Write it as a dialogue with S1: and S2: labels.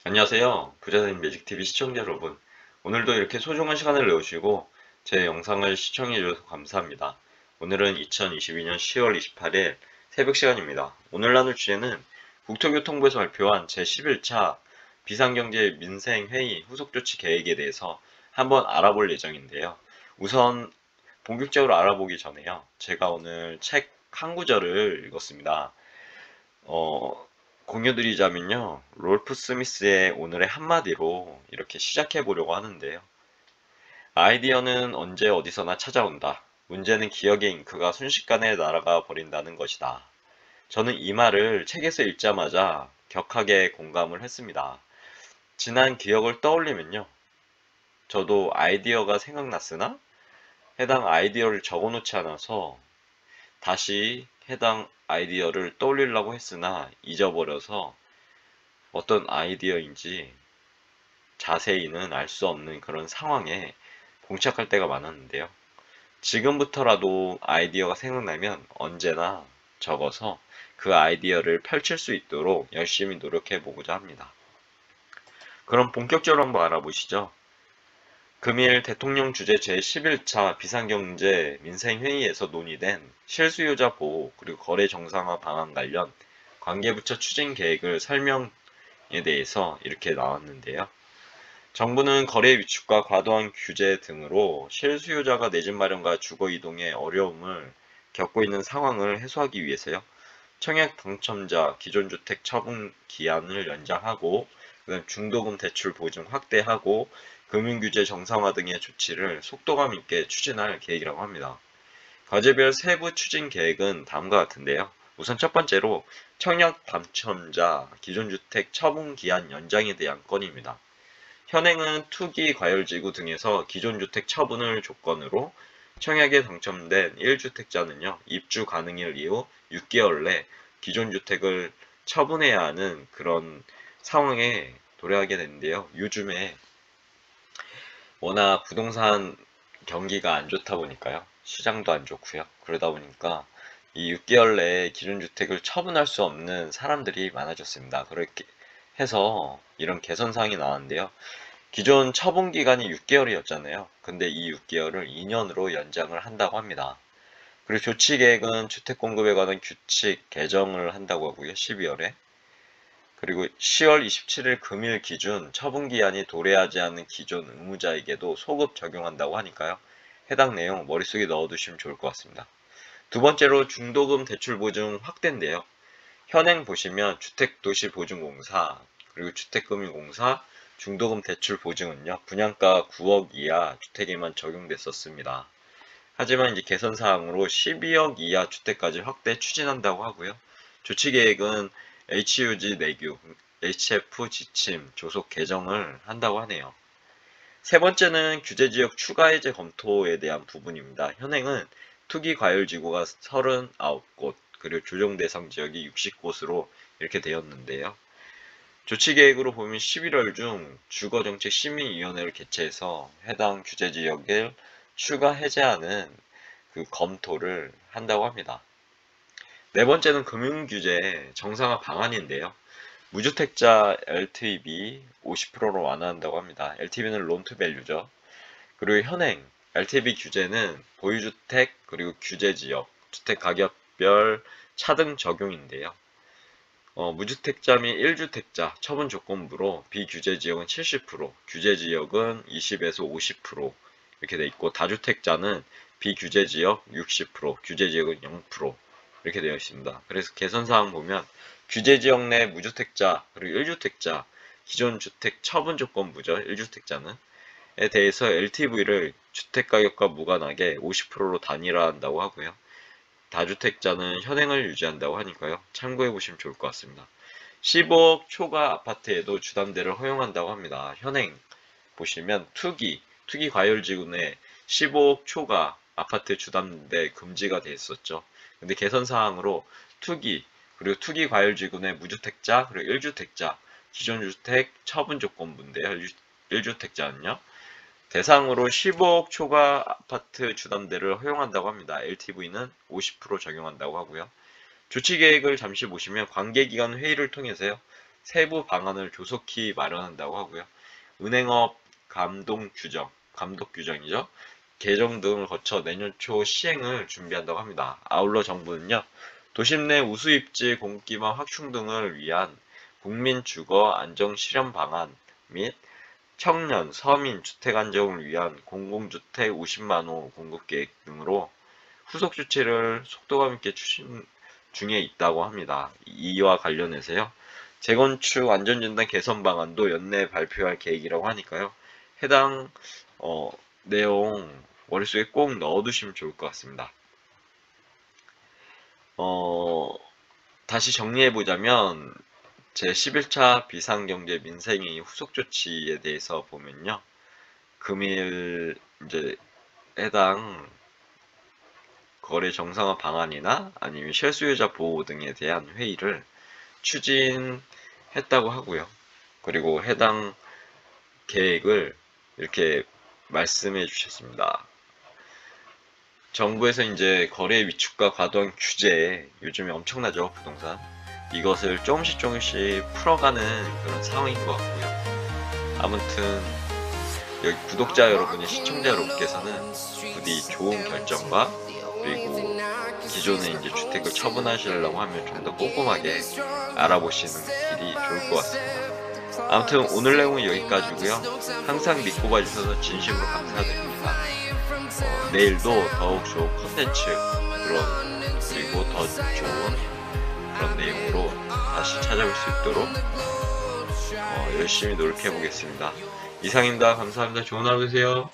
S1: 안녕하세요. 부자된 매직TV 시청자 여러분. 오늘도 이렇게 소중한 시간을 내주시고 제 영상을 시청해 주셔서 감사합니다. 오늘은 2022년 10월 28일 새벽 시간입니다. 오늘 나눌 주제는 국토교통부에서 발표한 제11차 비상경제 민생회의 후속조치 계획에 대해서 한번 알아볼 예정인데요. 우선 본격적으로 알아보기 전에요. 제가 오늘 책 한 구절을 읽었습니다. 공유드리자면요. 롤프 스미스의 오늘의 한마디로 이렇게 시작해 보려고 하는데요. 아이디어는 언제 어디서나 찾아온다. 문제는 기억의 잉크가 순식간에 날아가 버린다는 것이다. 저는 이 말을 책에서 읽자마자 격하게 공감을 했습니다. 지난 기억을 떠올리면요. 저도 아이디어가 생각났으나 해당 아이디어를 적어 놓지 않아서 다시 해당 아이디어를 떠올리려고 했으나 잊어버려서 어떤 아이디어인지 자세히는 알 수 없는 그런 상황에 봉착할 때가 많았는데요. 지금부터라도 아이디어가 생각나면 언제나 적어서 그 아이디어를 펼칠 수 있도록 열심히 노력해 보고자 합니다. 그럼 본격적으로 한번 알아보시죠. 금일 대통령 주재 제11차 비상경제 민생회의에서 논의된 실수요자 보호 그리고 거래 정상화 방안 관련 관계부처 추진 계획을 설명에 대해서 이렇게 나왔는데요. 정부는 거래 위축과 과도한 규제 등으로 실수요자가 내 집 마련과 주거 이동에 어려움을 겪고 있는 상황을 해소하기 위해서요. 청약 당첨자 기존 주택 처분 기한을 연장하고 중도금 대출 보증 확대하고 금융규제 정상화 등의 조치를 속도감 있게 추진할 계획이라고 합니다. 과제별 세부 추진 계획은 다음과 같은데요. 우선 첫 번째로 청약 당첨자 기존 주택 처분 기한 연장에 대한 건입니다. 현행은 투기 과열지구 등에서 기존 주택 처분을 조건으로 청약에 당첨된 1주택자는요, 입주 가능일 이후 6개월 내 기존 주택을 처분해야 하는 그런 상황에 도래하게 되는데요. 요즘에 워낙 부동산 경기가 안 좋다 보니까요. 시장도 안 좋고요. 그러다 보니까 이 6개월 내에 기존 주택을 처분할 수 없는 사람들이 많아졌습니다. 그렇게 해서 이런 개선 사항이 나왔는데요. 기존 처분 기간이 6개월이었잖아요. 근데 이 6개월을 2년으로 연장을 한다고 합니다. 그리고 조치 계획은 주택 공급에 관한 규칙 개정을 한다고 하고요. 12월에. 그리고 10월 27일 금일 기준 처분 기한이 도래하지 않는 기존 의무자에게도 소급 적용한다고 하니까요. 해당 내용 머릿속에 넣어두시면 좋을 것 같습니다. 두 번째로 중도금 대출 보증 확대인데요. 현행 보시면 주택도시보증공사 그리고 주택금융공사 중도금 대출 보증은요. 분양가 9억 이하 주택에만 적용됐었습니다. 하지만 이제 개선 사항으로 12억 이하 주택까지 확대 추진한다고 하고요. 조치 계획은 HUG 내규, HF 지침, 조속 개정을 한다고 하네요. 세 번째는 규제지역 추가 해제 검토에 대한 부분입니다. 현행은 투기 과열지구가 39곳, 그리고 조정 대상 지역이 60곳으로 이렇게 되었는데요. 조치 계획으로 보면 11월 중 주거정책심의위원회를 개최해서 해당 규제지역을 추가 해제하는 그 검토를 한다고 합니다. 네 번째는 금융규제 정상화 방안인데요. 무주택자 LTV 50%로 완화한다고 합니다. LTV는 론투밸류죠. 그리고 현행 LTV 규제는 보유주택 그리고 규제지역, 주택가격별 차등 적용인데요. 무주택자 및 1주택자 처분 조건부로 비규제지역은 70%, 규제지역은 20에서 50% 이렇게 돼 있고 다주택자는 비규제지역 60%, 규제지역은 0% 이렇게 되어 있습니다. 그래서 개선사항 보면 규제지역 내 무주택자 그리고 1주택자 기존 주택 처분 조건부죠. 1주택자는 에 대해서 LTV를 주택가격과 무관하게 50%로 단일화한다고 하고요. 다주택자는 현행을 유지한다고 하니까요. 참고해 보시면 좋을 것 같습니다. 15억 초과 아파트에도 주담대를 허용한다고 합니다. 현행 보시면 투기 과열지구 내 15억 초과 아파트 주담대 금지가 돼 있었죠. 근데 개선 사항으로 투기 그리고 투기 과열지구 내 무주택자 그리고 1주택자 기존 주택 처분 조건부인데요. 1주택자는요. 대상으로 15억 초과 아파트 주담대를 허용한다고 합니다. LTV는 50% 적용한다고 하고요. 조치 계획을 잠시 보시면 관계기관 회의를 통해서요. 세부 방안을 조속히 마련한다고 하고요. 은행업 감독 규정이죠. 개정 등을 거쳐 내년 초 시행을 준비한다고 합니다. 아울러 정부는요, 도심 내 우수입지 공급기반 확충 등을 위한 국민 주거 안정 실현 방안 및 청년, 서민 주택 안정을 위한 공공주택 50만 호 공급 계획 등으로 후속 조치를 속도감 있게 추진 중에 있다고 합니다. 이와 관련해서요, 재건축 안전진단 개선 방안도 연내 발표할 계획이라고 하니까요, 해당 내용 머릿속에 꼭 넣어두시면 좋을 것 같습니다. 다시 정리해보자면 제11차 비상경제 민생회의 후속 조치에 대해서 보면요, 금일 이제 해당 거래 정상화 방안이나 아니면 실수요자 보호 등에 대한 회의를 추진했다고 하고요. 그리고 해당 계획을 이렇게 말씀해 주셨습니다. 정부에서 이제 거래 위축과 과도한 규제, 요즘에 엄청나죠, 부동산. 이것을 조금씩 풀어가는 그런 상황인 것 같고요. 아무튼 여기 구독자 여러분이, 시청자 여러분께서는 부디 좋은 결정과, 그리고 기존에 이제 주택을 처분하시려고 하면 좀 더 꼼꼼하게 알아보시는 길이 좋을 것 같습니다. 아무튼 오늘 내용은 여기까지고요. 항상 믿고 봐주셔서 진심으로 감사드립니다. 내일도 더욱 좋은 컨텐츠, 그리고 더 좋은 그런 내용으로 다시 찾아올 수 있도록 열심히 노력해 보겠습니다. 이상입니다. 감사합니다. 좋은 하루 되세요.